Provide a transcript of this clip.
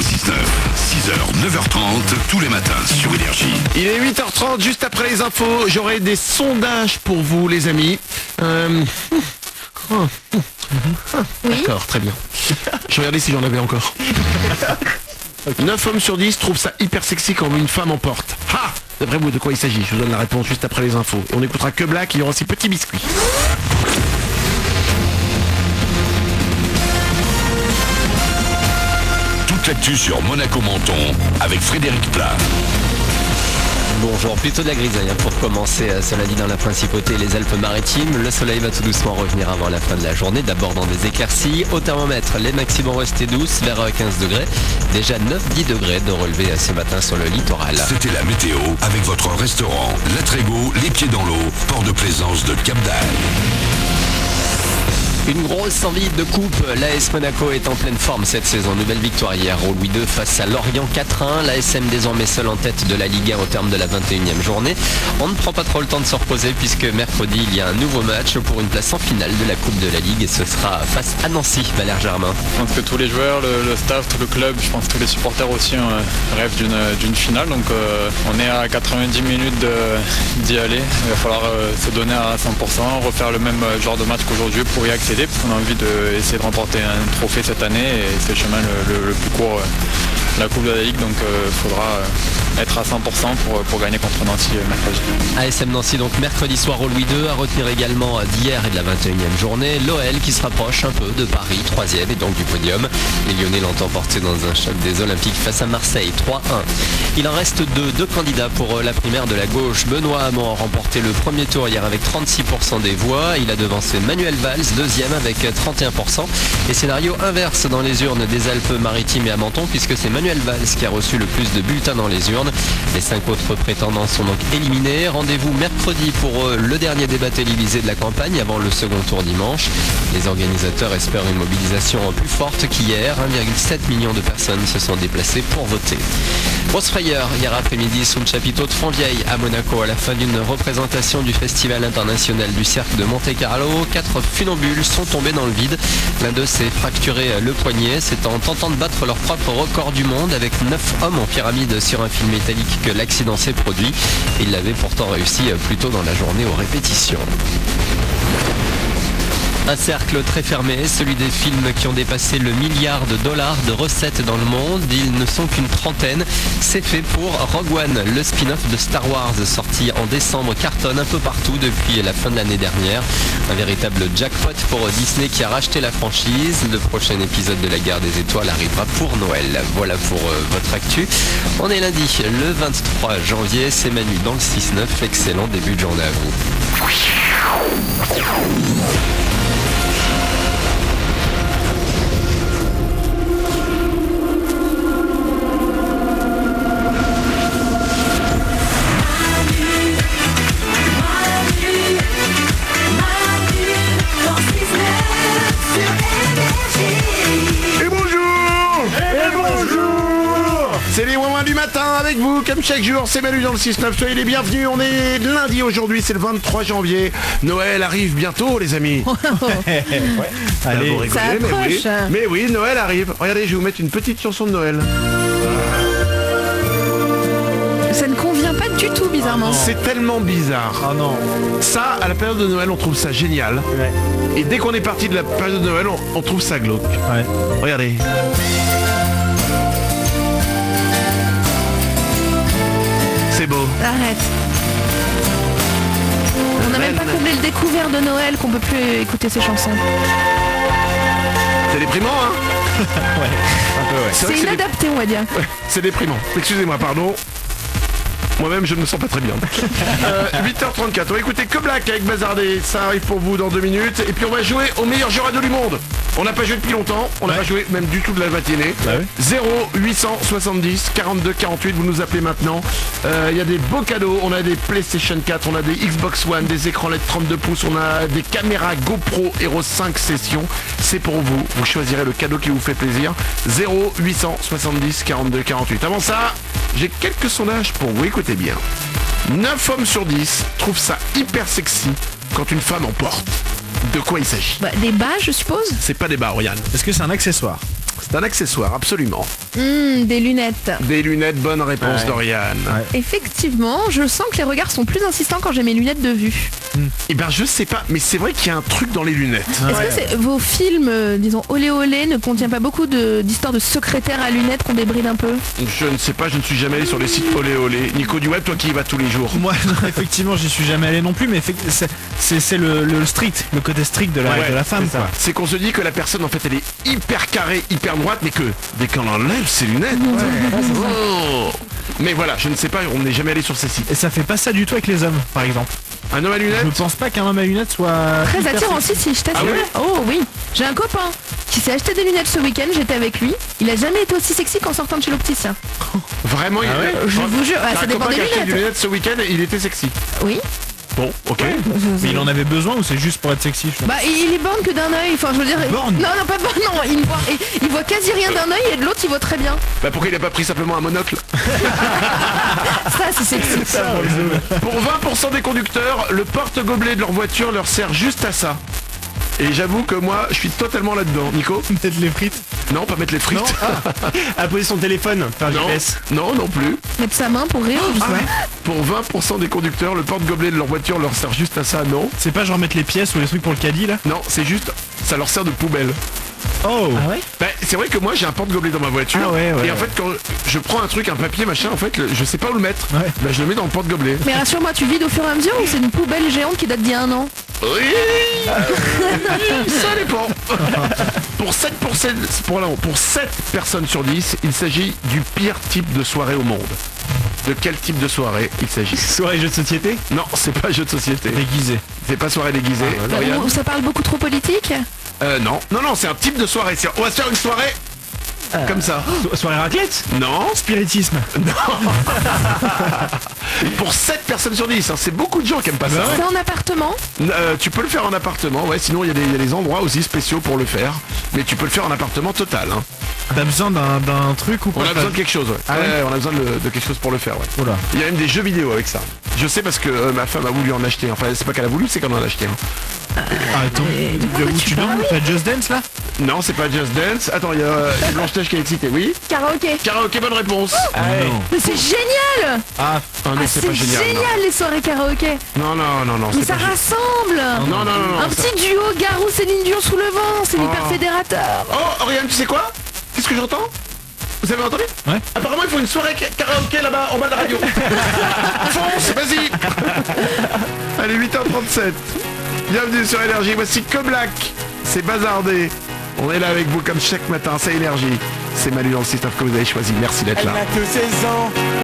le 6-9. 6h, 9h30, tous les matins sur Énergie. Il est 8h30, juste après les infos, j'aurai des sondages pour vous les amis. D'accord, très bien. Je regardais si j'en avais encore. 9 hommes sur 10 trouvent ça hyper sexy quand une femme emporte. Ha! D'après vous, de quoi il s'agit? Je vous donne la réponse juste après les infos. Et on écoutera que Black, il y aura aussi Petit Biscuit. Toute l'actu sur Monaco-Menton avec Frédéric Plat. Bonjour, plutôt de la grisaille pour commencer ce lundi dans la principauté et les Alpes-Maritimes. Le soleil va tout doucement revenir avant la fin de la journée, d'abord dans des éclaircies. Au thermomètre, les maximums vont rester douces vers 15 degrés. Déjà 9-10 degrés de relevé ce matin sur le littoral. C'était la météo avec votre restaurant La Trégo, les pieds dans l'eau, port de plaisance de Cap d'Agde. Une grosse envie de coupe, l'AS Monaco est en pleine forme cette saison. Nouvelle victoire hier au Louis II face à Lorient 4-1. L'ASM désormais seul en tête de la Ligue 1 au terme de la 21e journée. On ne prend pas trop le temps de se reposer puisque mercredi il y a un nouveau match pour une place en finale de la Coupe de la Ligue et ce sera face à Nancy. Valère Germain. Je pense que tous les joueurs, le staff, tout le club, je pense que tous les supporters aussi rêvent d'une finale. Donc on est à 90 minutes d'y aller. Il va falloir se donner à 100%, refaire le même genre de match qu'aujourd'hui pour y accéder. Parce qu'on a envie d'essayer de remporter un trophée cette année et c'est le chemin le plus court de la Coupe de la Ligue, donc il faudra être à 100% pour gagner contre Nancy mercredi. ASM Nancy donc mercredi soir au Louis II, à retenir également d'hier et de la 21e journée, l'OL qui se rapproche un peu de Paris, 3e et donc du podium. Les Lyonnais l'ont emporté dans un choc des Olympiques face à Marseille, 3-1. Il en reste deux candidats pour la primaire de la gauche. Benoît Hamon a remporté le premier tour hier avec 36% des voix. Il a devancé Manuel Valls, deuxième avec 31%. Et scénario inverse dans les urnes des Alpes-Maritimes et à Menton puisque c'est Manuel Valls qui a reçu le plus de bulletins dans les urnes. Les 5 autres prétendants sont donc éliminés. Rendez-vous mercredi pour le dernier débat télévisé de la campagne avant le second tour dimanche. Les organisateurs espèrent une mobilisation plus forte qu'hier. 1,7 million de personnes se sont déplacées pour voter. Grosse frayeur hier après-midi sous le chapiteau de Fontvieille à Monaco à la fin d'une représentation du Festival international du cirque de Monte-Carlo. 4 funambules sont tombés dans le vide. L'un d'eux s'est fracturé le poignet. C'est en tentant de battre leur propre record du monde avec 9 hommes en pyramide sur un fil métallique que l'accident s'est produit. Il l'avait pourtant réussi plus tôt dans la journée aux répétitions. Un cercle très fermé, celui des films qui ont dépassé le $1 milliard de recettes dans le monde. Ils ne sont qu'une trentaine. C'est fait pour Rogue One, le spin-off de Star Wars sorti en décembre, cartonne un peu partout depuis la fin de l'année dernière. Un véritable jackpot pour Disney qui a racheté la franchise. Le prochain épisode de la Guerre des Étoiles arrivera pour Noël. Voilà pour votre actu. On est lundi, le 23 janvier. C'est Manu dans le 6-9. Excellent début de journée à vous. C'est les moments du matin avec vous, comme chaque jour, c'est Manu dans le 6-9, soyez les bienvenus, on est lundi aujourd'hui, c'est le 23 janvier, Noël arrive bientôt les amis. Allez, vous rigolez, ça approche. mais oui, Noël arrive. Regardez, je vais vous mettre une petite chanson de Noël. Ça ne convient pas du tout, bizarrement. C'est tellement bizarre. Oh non. Ça, à la période de Noël, on trouve ça génial. Ouais. Et dès qu'on est parti de la période de Noël, on trouve ça glauque. Ouais. Regardez. C'est beau. Arrête. On n'a même pas comblé le découvert de Noël qu'on peut plus écouter ces chansons. C'est déprimant, hein? Ouais. Un peu, ouais. C'est vrai C'est que inadapté, on va dire. Ouais, c'est déprimant. Excusez-moi, pardon. Moi-même, je ne me sens pas très bien. 8h34. On va écouter Que Black avec Bazardé. Ça arrive pour vous dans 2 minutes. Et puis, on va jouer au meilleur jeu radio du monde. On n'a pas joué depuis longtemps. On n'a pas joué même du tout de la matinée. Bah oui. 0870 42 48. Vous nous appelez maintenant. Il y a des beaux cadeaux. On a des PlayStation 4. On a des Xbox One. Des écrans LED 32 pouces. On a des caméras GoPro Hero 5 Session. C'est pour vous. Vous choisirez le cadeau qui vous fait plaisir. 0870 42 48. Avant ça, j'ai quelques sondages pour vous. Écoutez bien. 9 hommes sur 10 trouvent ça hyper sexy quand une femme en porte. De quoi il s'agit? Bah, des bas, je suppose. C'est pas des bas, Oriane. Est-ce que c'est un accessoire? C'est un accessoire, absolument. Des lunettes. Des lunettes, bonne réponse, Ouais. Dorian. Ouais. Effectivement, je sens que les regards sont plus insistants quand j'ai mes lunettes de vue. Eh ben, je sais pas, mais c'est vrai qu'il y a un truc dans les lunettes. Est-ce que vos films, disons, olé olé, ne contiennent pas beaucoup d'histoires de secrétaires à lunettes qu'on débride un peu? Je ne sais pas, je ne suis jamais allé sur les sites olé olé. Nico du web, toi qui y vas tous les jours. Moi, non, effectivement, j'y suis jamais allé non plus, mais c'est le strict, le côté strict de la femme, c'est ça. quoi. C'est qu'on se dit que la personne en fait elle est hyper carrée, hyper droite, mais que dès qu'on enlève ses lunettes. Oh. Mais voilà, je ne sais pas, on n'est jamais allé sur ces sites. Et ça fait pas ça du tout avec les hommes, par exemple. Un homme à lunettes? Je pense pas qu'un homme à lunettes soit... Très hyper attirant sexy. aussi, si je t'assure. Ah ouais Oh oui, j'ai un copain qui s'est acheté des lunettes ce week-end, j'étais avec lui. Il a jamais été aussi sexy qu'en sortant de chez l'opticien. Vraiment, Je vous jure, T'as ça un dépend copain des qui a acheté des lunettes. lunettes ce week-end et il était sexy. Oui. Bon, ok. Mais il en avait besoin ou c'est juste pour être sexy, je sais pas. Bah il est borne que d'un œil, enfin je veux dire... Borne Non, non, pas borne, non, il voit quasi rien d'un œil et de l'autre il voit très bien. Bah pourquoi il a pas pris simplement un monocle? Ça c'est sexy. Pour 20% des conducteurs, le porte-gobelet de leur voiture leur sert juste à ça. Et j'avoue que moi, je suis totalement là-dedans. Nico? Peut-être les frites. Non, pas mettre les frites. À poser son téléphone, faire un Non, GPS. non, non plus. Mettre sa main pour rire, je sais pas. Pour 20% des conducteurs, le porte-gobelet de leur voiture leur sert juste à ça, non? C'est pas genre mettre les pièces ou les trucs pour le caddie, là? Non, c'est juste, ça leur sert de poubelle. Oh ouais. Bah, c'est vrai que moi j'ai un porte-gobelet dans ma voiture. Ah ouais, ouais, et en ouais. fait, quand je prends un truc, un papier, machin, en fait, je sais pas où le mettre. Ouais. Bah, je le mets dans le porte-gobelet. Mais rassure-moi, tu vides au fur et à mesure ou c'est une poubelle géante qui date d'il y a un an? Oui, ça dépend. Pour 7 personnes sur 10, il s'agit du pire type de soirée au monde. De quel type de soirée il s'agit? Soirée jeux de société. Non, c'est pas jeu de société. Déguisé. C'est pas soirée déguisée. Lauriane? Ou ça parle beaucoup trop politique? Non. Non, c'est un type de soirée. On va se faire une soirée comme ça. Soirée raclette. Non. Spiritisme. Pour 7 personnes sur 10, hein, c'est beaucoup de gens qui aiment pas ça. C'est en appartement? Tu peux le faire en appartement, ouais, sinon il y a des endroits aussi spéciaux pour le faire. Mais tu peux le faire en appartement total. Hein. T'as besoin d'un truc ou On pas? a besoin de quelque chose, ouais. Ah ouais Ouais, on a besoin de quelque chose pour le faire, ouais. Oula. Il y a même des jeux vidéo avec ça. Je sais parce que ma femme a voulu en acheter. Enfin, c'est pas qu'elle a voulu, c'est qu'elle en a acheté. Hein. Attends, où tu parles? danses? T'as Just Dance, là? Non, c'est pas Just Dance. Attends, il y a Blanche-Neige qui est excitée, oui. Karaoké. Karaoké, bonne réponse. Non. Mais c'est génial! Ah, Ah non, c'est pas génial. les soirées karaoké. Non, Mais c'est ça pas génial. rassemble. Non, Un ça- petit duo Garou Céline Dion sous le vent, c'est hyper fédérateur. Oh, Oriane, tu sais quoi? Qu'est-ce que j'entends? Vous avez entendu? Ouais. Apparemment, il faut une soirée karaoké là-bas, en bas de la radio. Fonce, vas-y. Allez, 8h37. Bienvenue sur Énergie. Voici Coblac. C'est bazardé. On est là avec vous comme chaque matin. C'est Énergie. C'est Manu dans le système que vous avez choisi. Merci d'être Elle là. n'a que 16 ans.